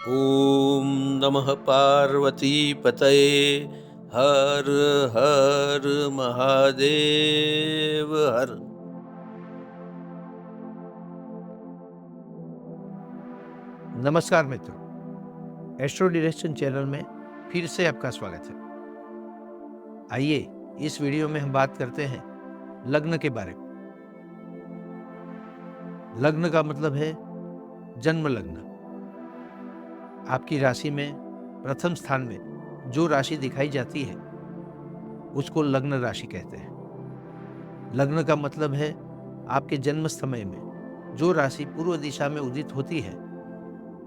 ॐ नमः पार्वतीपतये हर हर महादेव हर। नमस्कार मित्रों, एस्ट्रो डिरेक्शन चैनल में फिर से आपका स्वागत है। आइए इस वीडियो में हम बात करते हैं लग्न के बारे में। लग्न का मतलब है जन्म लग्न। आपकी राशि में प्रथम स्थान में जो राशि दिखाई जाती है उसको लग्न राशि कहते हैं। लग्न का मतलब है आपके जन्म समय में जो राशि पूर्व दिशा में उदित होती है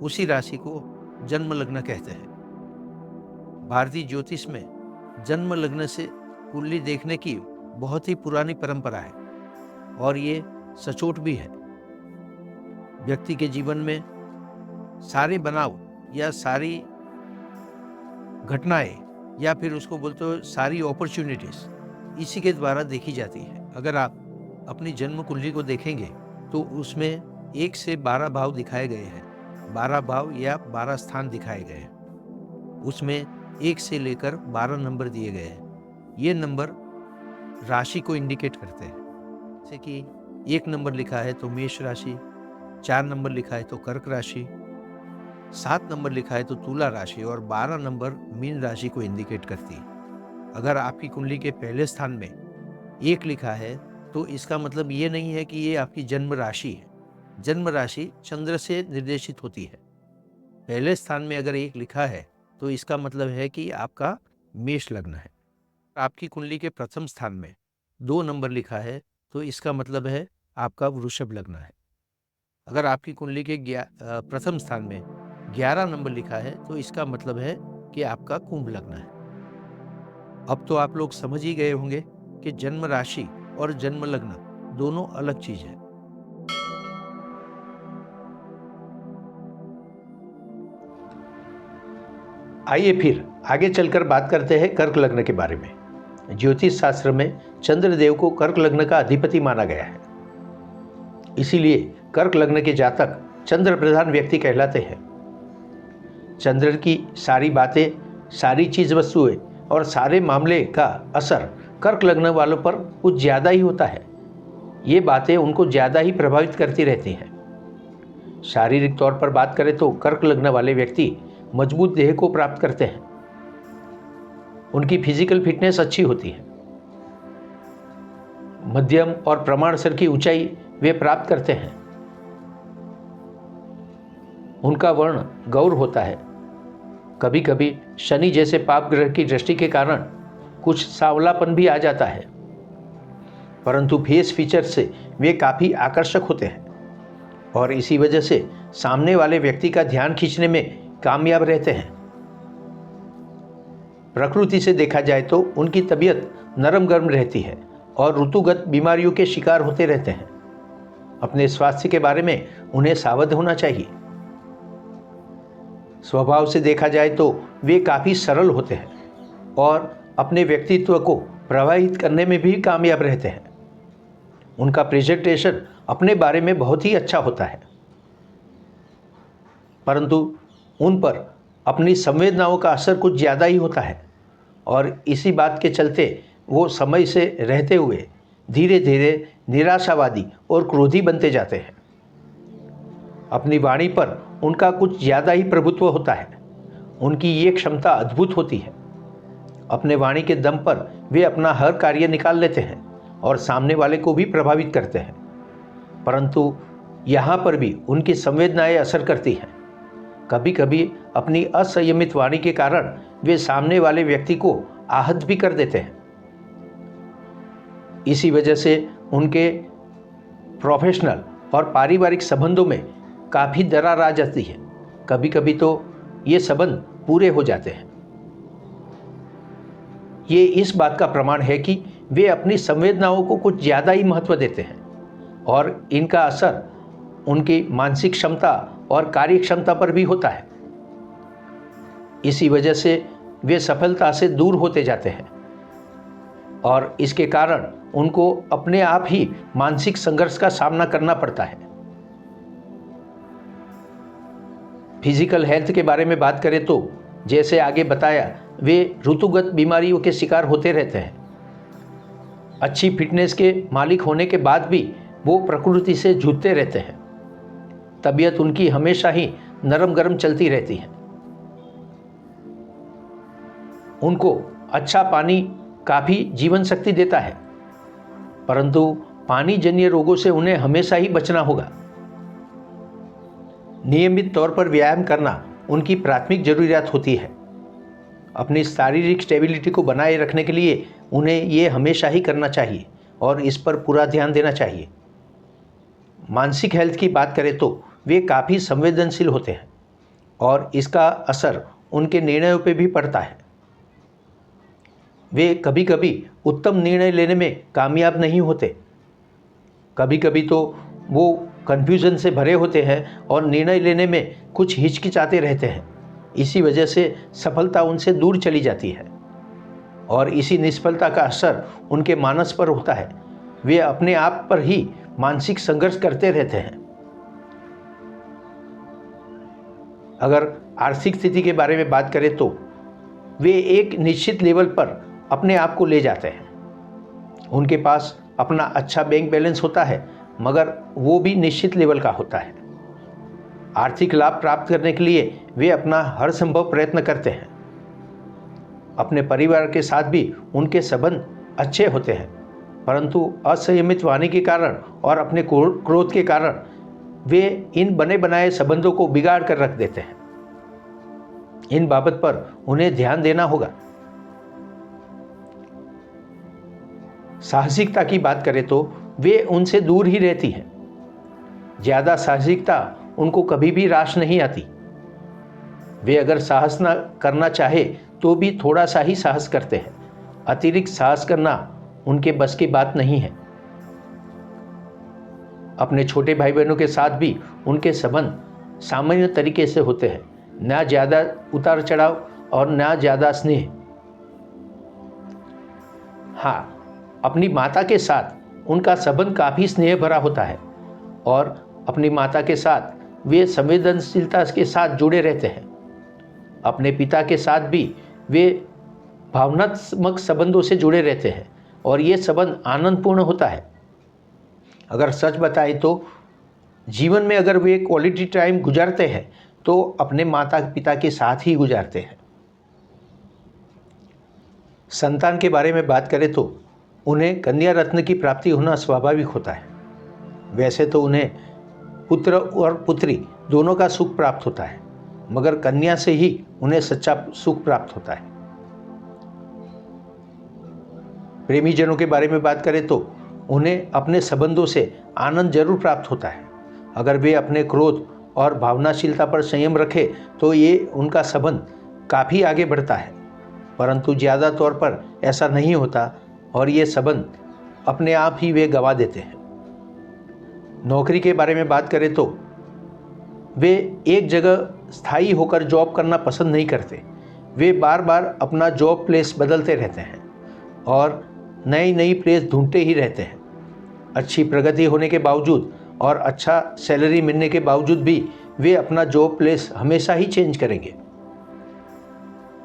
उसी राशि को जन्म लग्न कहते हैं। भारतीय ज्योतिष में जन्म लग्न से कुंडली देखने की बहुत ही पुरानी परंपरा है और ये सचोट भी है। व्यक्ति के जीवन में सारे बनाव या सारी घटनाएं या फिर उसको बोलते हो सारी अपॉर्चुनिटीज इसी के द्वारा देखी जाती है। अगर आप अपनी जन्म कुंडली को देखेंगे तो उसमें 1 से 12 भाव दिखाए गए हैं। 12 भाव या 12 स्थान दिखाए गए हैं। उसमें 1 से लेकर 12 नंबर दिए गए हैं। ये नंबर राशि को इंडिकेट करते हैं। जैसे कि 1 नंबर लिखा है तो मेष राशि, 4 नंबर लिखा है तो कर्क राशि, 7 नंबर लिखा है तो तुला राशि और 12 नंबर मीन राशि को इंडिकेट करती है। अगर आपकी कुंडली के पहले स्थान में 1 लिखा है तो इसका मतलब ये नहीं है कि ये आपकी जन्म राशि है। जन्म राशि चंद्र से निर्देशित होती है। पहले स्थान में अगर 1 लिखा है तो इसका मतलब है कि आपका मेष लग्न है। आपकी कुंडली के प्रथम स्थान में 2 नंबर लिखा है तो इसका मतलब है आपका वृषभ लग्न है। अगर आपकी कुंडली के प्रथम स्थान में 11 नंबर लिखा है तो इसका मतलब है कि आपका कुंभ लग्न है। अब तो आप लोग समझ ही गए होंगे कि जन्म राशि और जन्म लग्न दोनों अलग चीज है। आइए फिर आगे चलकर बात करते हैं कर्क लग्न के बारे में। ज्योतिष शास्त्र में चंद्रदेव को कर्क लग्न का अधिपति माना गया है। इसीलिए कर्क लग्न के जातक चंद्र प्रधान व्यक्ति कहलाते हैं। चंद्र की सारी बातें, सारी चीज वस्तुएं और सारे मामले का असर कर्क लग्न वालों पर कुछ ज़्यादा ही होता है। ये बातें उनको ज़्यादा ही प्रभावित करती रहती हैं। शारीरिक तौर पर बात करें तो कर्क लग्न वाले व्यक्ति मजबूत देह को प्राप्त करते हैं। उनकी फिजिकल फिटनेस अच्छी होती है। मध्यम और प्रमाण स्तर की ऊंचाई वे प्राप्त करते हैं। उनका वर्ण गौर होता है। कभी कभी शनि जैसे पाप ग्रह की दृष्टि के कारण कुछ सांवलापन भी आ जाता है, परंतु फेस फीचर से वे काफ़ी आकर्षक होते हैं और इसी वजह से सामने वाले व्यक्ति का ध्यान खींचने में कामयाब रहते हैं। प्रकृति से देखा जाए तो उनकी तबीयत नरम गर्म रहती है और ऋतुगत बीमारियों के शिकार होते रहते हैं। अपने स्वास्थ्य के बारे में उन्हें सावध होना चाहिए। स्वभाव से देखा जाए तो वे काफ़ी सरल होते हैं और अपने व्यक्तित्व को प्रभावित करने में भी कामयाब रहते हैं। उनका प्रेजेंटेशन अपने बारे में बहुत ही अच्छा होता है, परंतु उन पर अपनी संवेदनाओं का असर कुछ ज़्यादा ही होता है और इसी बात के चलते वो समय से रहते हुए धीरे धीरे निराशावादी और क्रोधी बनते जाते हैं। अपनी वाणी पर उनका कुछ ज़्यादा ही प्रभुत्व होता है। उनकी ये क्षमता अद्भुत होती है। अपने वाणी के दम पर वे अपना हर कार्य निकाल लेते हैं और सामने वाले को भी प्रभावित करते हैं, परंतु यहाँ पर भी उनकी संवेदनाएं असर करती हैं। कभी कभी अपनी असंयमित वाणी के कारण वे सामने वाले व्यक्ति को आहत भी कर देते हैं। इसी वजह से उनके प्रोफेशनल और पारिवारिक संबंधों में काफ़ी दरार आ जाती है। कभी कभी तो ये संबंध पूरे हो जाते हैं। ये इस बात का प्रमाण है कि वे अपनी संवेदनाओं को कुछ ज़्यादा ही महत्व देते हैं और इनका असर उनकी मानसिक क्षमता और कार्य क्षमता पर भी होता है। इसी वजह से वे सफलता से दूर होते जाते हैं और इसके कारण उनको अपने आप ही मानसिक संघर्ष का सामना करना पड़ता है। फिजिकल हेल्थ के बारे में बात करें तो जैसे आगे बताया, वे ऋतुगत बीमारियों के शिकार होते रहते हैं। अच्छी फिटनेस के मालिक होने के बाद भी वो प्रकृति से जूझते रहते हैं। तबीयत उनकी हमेशा ही नरम गरम चलती रहती है। उनको अच्छा पानी काफ़ी जीवन शक्ति देता है, परंतु पानी जन्य रोगों से उन्हें हमेशा ही बचना होगा। नियमित तौर पर व्यायाम करना उनकी प्राथमिक जरूरियात होती है। अपनी शारीरिक स्टेबिलिटी को बनाए रखने के लिए उन्हें ये हमेशा ही करना चाहिए और इस पर पूरा ध्यान देना चाहिए। मानसिक हेल्थ की बात करें तो वे काफ़ी संवेदनशील होते हैं और इसका असर उनके निर्णयों पर भी पड़ता है। वे कभी कभी उत्तम निर्णय लेने में कामयाब नहीं होते। कभी कभी तो वो कन्फ्यूजन से भरे होते हैं और निर्णय लेने में कुछ हिचकिचाते रहते हैं। इसी वजह से सफलता उनसे दूर चली जाती है और इसी निष्फलता का असर उनके मानस पर होता है। वे अपने आप पर ही मानसिक संघर्ष करते रहते हैं। अगर आर्थिक स्थिति के बारे में बात करें तो वे एक निश्चित लेवल पर अपने आप को ले जाते हैं। उनके पास अपना अच्छा बैंक बैलेंस होता है, मगर वो भी निश्चित लेवल का होता है। आर्थिक लाभ प्राप्त करने के लिए वे अपना हर संभव प्रयत्न करते हैं। अपने परिवार के साथ भी उनके संबंध अच्छे होते हैं, परंतु असंयमित वाणी के कारण और अपने क्रोध के कारण वे इन बने बनाए संबंधों को बिगाड़ कर रख देते हैं। इन बाबत पर उन्हें ध्यान देना होगा। साहसिकता की बात करें तो वे उनसे दूर ही रहती हैं। ज़्यादा साहसिकता उनको कभी भी रास नहीं आती। वे अगर साहस न करना चाहे तो भी थोड़ा सा ही साहस करते हैं। अतिरिक्त साहस करना उनके बस की बात नहीं है। अपने छोटे भाई बहनों के साथ भी उनके संबंध सामान्य तरीके से होते हैं, ना ज़्यादा उतार चढ़ाव और ना ज़्यादा स्नेह। हाँ, अपनी माता के साथ उनका संबंध काफ़ी स्नेह भरा होता है और अपनी माता के साथ वे संवेदनशीलता के साथ जुड़े रहते हैं। अपने पिता के साथ भी वे भावनात्मक संबंधों से जुड़े रहते हैं और ये संबंध आनंदपूर्ण होता है। अगर सच बताएं तो जीवन में अगर वे क्वालिटी टाइम गुजारते हैं तो अपने माता पिता के साथ ही गुजारते हैं। संतान के बारे में बात करें तो उन्हें कन्या रत्न की प्राप्ति होना स्वाभाविक होता है। वैसे तो उन्हें पुत्र और पुत्री दोनों का सुख प्राप्त होता है, मगर कन्या से ही उन्हें सच्चा सुख प्राप्त होता है। प्रेमी जनों के बारे में बात करें तो उन्हें अपने संबंधों से आनंद जरूर प्राप्त होता है। अगर वे अपने क्रोध और भावनाशीलता पर संयम रखें तो ये उनका संबंध काफ़ी आगे बढ़ता है, परंतु ज़्यादा तौर पर ऐसा नहीं होता और ये संबंध अपने आप ही वे गंवा देते हैं। नौकरी के बारे में बात करें तो वे एक जगह स्थायी होकर जॉब करना पसंद नहीं करते। वे बार बार अपना जॉब प्लेस बदलते रहते हैं और नई नई प्लेस ढूंढते ही रहते हैं। अच्छी प्रगति होने के बावजूद और अच्छा सैलरी मिलने के बावजूद भी वे अपना जॉब प्लेस हमेशा ही चेंज करेंगे।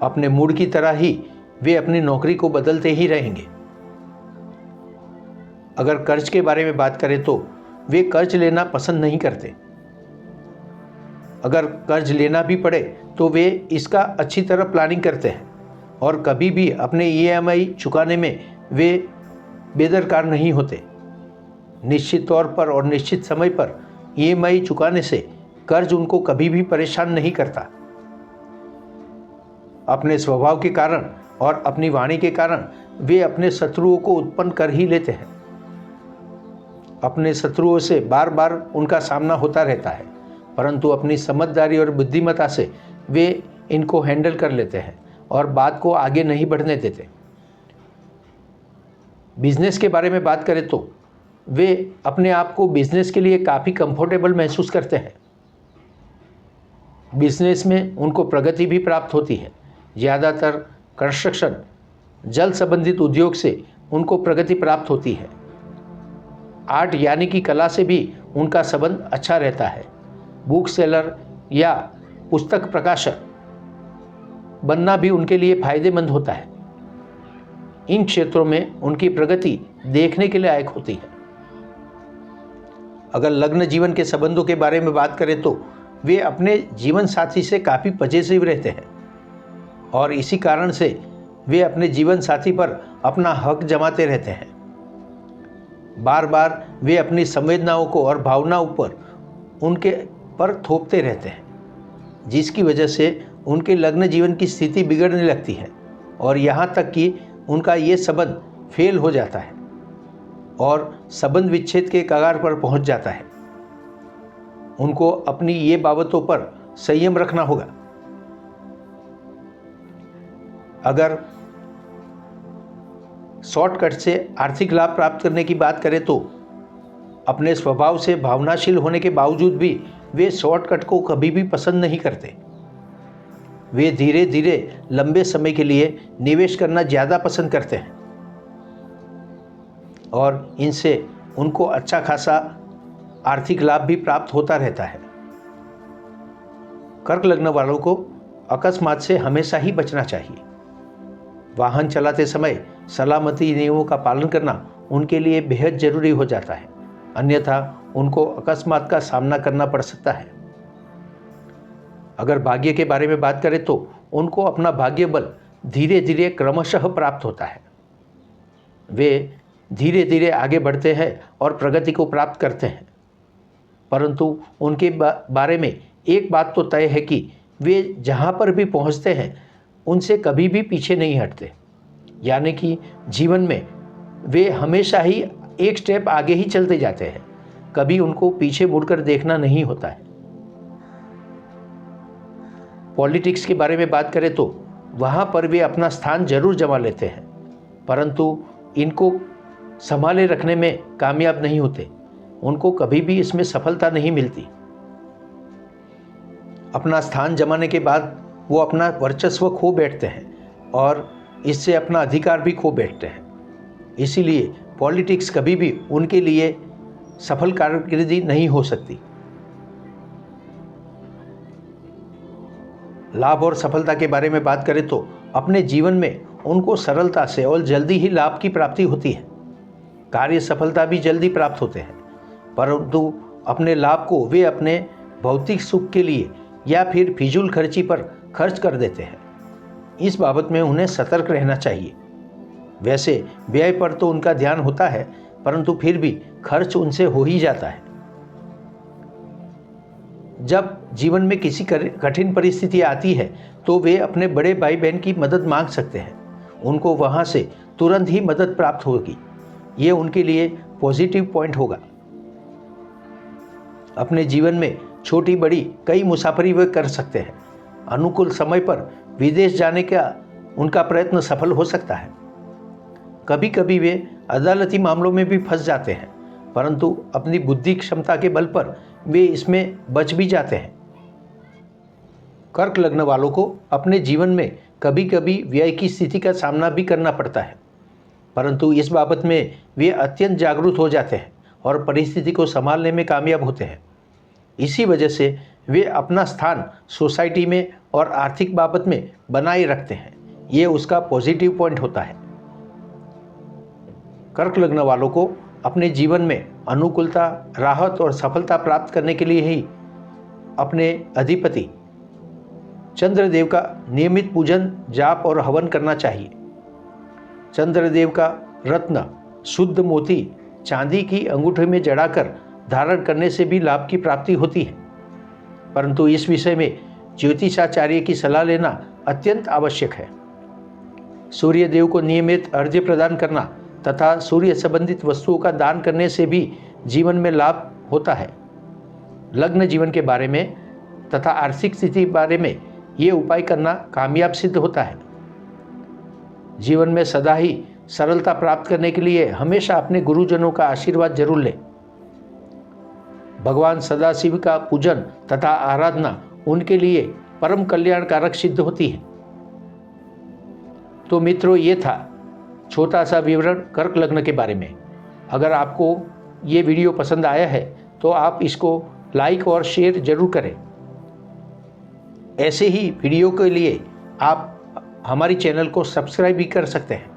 अपने मूड की तरह ही वे अपनी नौकरी को बदलते ही रहेंगे। अगर कर्ज के बारे में बात करें तो वे कर्ज लेना पसंद नहीं करते। अगर कर्ज लेना भी पड़े तो वे इसका अच्छी तरह प्लानिंग करते हैं और कभी भी अपने EMI चुकाने में वे बेदरकार नहीं होते। निश्चित तौर पर और निश्चित समय पर EMI चुकाने से कर्ज उनको कभी भी परेशान नहीं करता। अपने स्वभाव के कारण और अपनी वाणी के कारण वे अपने शत्रुओं को उत्पन्न कर ही लेते हैं। अपने शत्रुओं से बार बार उनका सामना होता रहता है, परंतु अपनी समझदारी और बुद्धिमत्ता से वे इनको हैंडल कर लेते हैं और बात को आगे नहीं बढ़ने देते। बिजनेस के बारे में बात करें तो वे अपने आप को बिजनेस के लिए काफ़ी कंफर्टेबल महसूस करते हैं। बिजनेस में उनको प्रगति भी प्राप्त होती है। ज़्यादातर कंस्ट्रक्शन, जल संबंधित उद्योग से उनको प्रगति प्राप्त होती है। आर्ट यानी कि कला से भी उनका संबंध अच्छा रहता है। बुक सेलर या पुस्तक प्रकाशक बनना भी उनके लिए फायदेमंद होता है। इन क्षेत्रों में उनकी प्रगति देखने के लायक होती है। अगर लग्न जीवन के संबंधों के बारे में बात करें तो वे अपने जीवन साथी से काफ़ी पजेसिव रहते हैं और इसी कारण से वे अपने जीवन साथी पर अपना हक जमाते रहते हैं। बार बार वे अपनी संवेदनाओं को और भावनाओं पर उनके पर थोपते रहते हैं, जिसकी वजह से उनके लग्न जीवन की स्थिति बिगड़ने लगती है और यहाँ तक कि उनका ये संबंध फेल हो जाता है और संबंध विच्छेद के कगार पर पहुँच जाता है। उनको अपनी ये बाबतों पर संयम रखना होगा। अगर शॉर्टकट से आर्थिक लाभ प्राप्त करने की बात करें तो अपने स्वभाव से भावनाशील होने के बावजूद भी वे शॉर्टकट को कभी भी पसंद नहीं करते। वे धीरे धीरे लंबे समय के लिए निवेश करना ज़्यादा पसंद करते हैं और इनसे उनको अच्छा खासा आर्थिक लाभ भी प्राप्त होता रहता है। कर्क लग्न वालों को अकस्मात से हमेशा ही बचना चाहिए। वाहन चलाते समय सलामती नियमों का पालन करना उनके लिए बेहद जरूरी हो जाता है, अन्यथा उनको अकस्मात का सामना करना पड़ सकता है। अगर भाग्य के बारे में बात करें तो उनको अपना भाग्य बल धीरे धीरे क्रमशः प्राप्त होता है। वे धीरे धीरे आगे बढ़ते हैं और प्रगति को प्राप्त करते हैं, परंतु उनके बारे में एक बात तो तय है कि वे जहाँ पर भी पहुँचते हैं उनसे कभी भी पीछे नहीं हटते, यानी कि जीवन में वे हमेशा ही एक स्टेप आगे ही चलते जाते हैं, कभी उनको पीछे मुड़कर देखना नहीं होता है। पॉलिटिक्स के बारे में बात करें तो वहाँ पर वे अपना स्थान जरूर जमा लेते हैं, परंतु इनको संभाले रखने में कामयाब नहीं होते। उनको कभी भी इसमें सफलता नहीं मिलती। अपना स्थान जमाने के बाद वो अपना वर्चस्व खो बैठते हैं और इससे अपना अधिकार भी खो बैठते हैं। इसीलिए पॉलिटिक्स कभी भी उनके लिए सफल कारकिर्दी नहीं हो सकती। लाभ और सफलता के बारे में बात करें तो अपने जीवन में उनको सरलता से और जल्दी ही लाभ की प्राप्ति होती है। कार्य सफलता भी जल्दी प्राप्त होते हैं, परंतु अपने लाभ को वे अपने भौतिक सुख के लिए या फिर फिजूल खर्ची पर खर्च कर देते हैं। इस बाबत में उन्हें सतर्क रहना चाहिए। वैसे व्यय पर तो उनका ध्यान होता है, परंतु फिर भी खर्च उनसे हो ही जाता है। जब जीवन में किसी कठिन परिस्थिति आती है तो वे अपने बड़े भाई बहन की मदद मांग सकते हैं। उनको वहाँ से तुरंत ही मदद प्राप्त होगी। ये उनके लिए पॉजिटिव पॉइंट होगा। अपने जीवन में छोटी बड़ी कई मुसाफरी वे कर सकते हैं। अनुकूल समय पर विदेश जाने का उनका प्रयत्न सफल हो सकता है। कभी कभी वे अदालती मामलों में भी फंस जाते हैं, परंतु अपनी बुद्धि क्षमता के बल पर वे इसमें बच भी जाते हैं। कर्क लग्न वालों को अपने जीवन में कभी कभी व्यय की स्थिति का सामना भी करना पड़ता है, परंतु इस बाबत में वे अत्यंत जागरूक हो जाते हैं और परिस्थिति को संभालने में कामयाब होते हैं। इसी वजह से वे अपना स्थान सोसाइटी में और आर्थिक बाबत में बनाए रखते हैं। ये उसका पॉजिटिव पॉइंट होता है। कर्क लग्न वालों को अपने जीवन में अनुकूलता, राहत और सफलता प्राप्त करने के लिए ही अपने अधिपति चंद्रदेव का नियमित पूजन, जाप और हवन करना चाहिए। चंद्रदेव का रत्न शुद्ध मोती चांदी की अंगूठी में जड़ाकर धारण करने से भी लाभ की प्राप्ति होती है, परंतु इस विषय में ज्योतिषाचार्य की सलाह लेना अत्यंत आवश्यक है। सूर्य देव को नियमित अर्घ्य प्रदान करना तथा सूर्य संबंधित वस्तुओं का दान करने से भी जीवन में लाभ होता है। लग्न जीवन के बारे में तथा आर्थिक स्थिति के बारे में ये उपाय करना कामयाब सिद्ध होता है। जीवन में सदा ही सरलता प्राप्त करने के लिए हमेशा अपने गुरुजनों का आशीर्वाद जरूर लें। भगवान सदाशिव का पूजन तथा आराधना उनके लिए परम कल्याणकारक सिद्ध होती है। तो मित्रों, ये था छोटा सा विवरण कर्क लग्न के बारे में। अगर आपको ये वीडियो पसंद आया है तो आप इसको लाइक और शेयर जरूर करें। ऐसे ही वीडियो के लिए आप हमारी चैनल को सब्सक्राइब भी कर सकते हैं।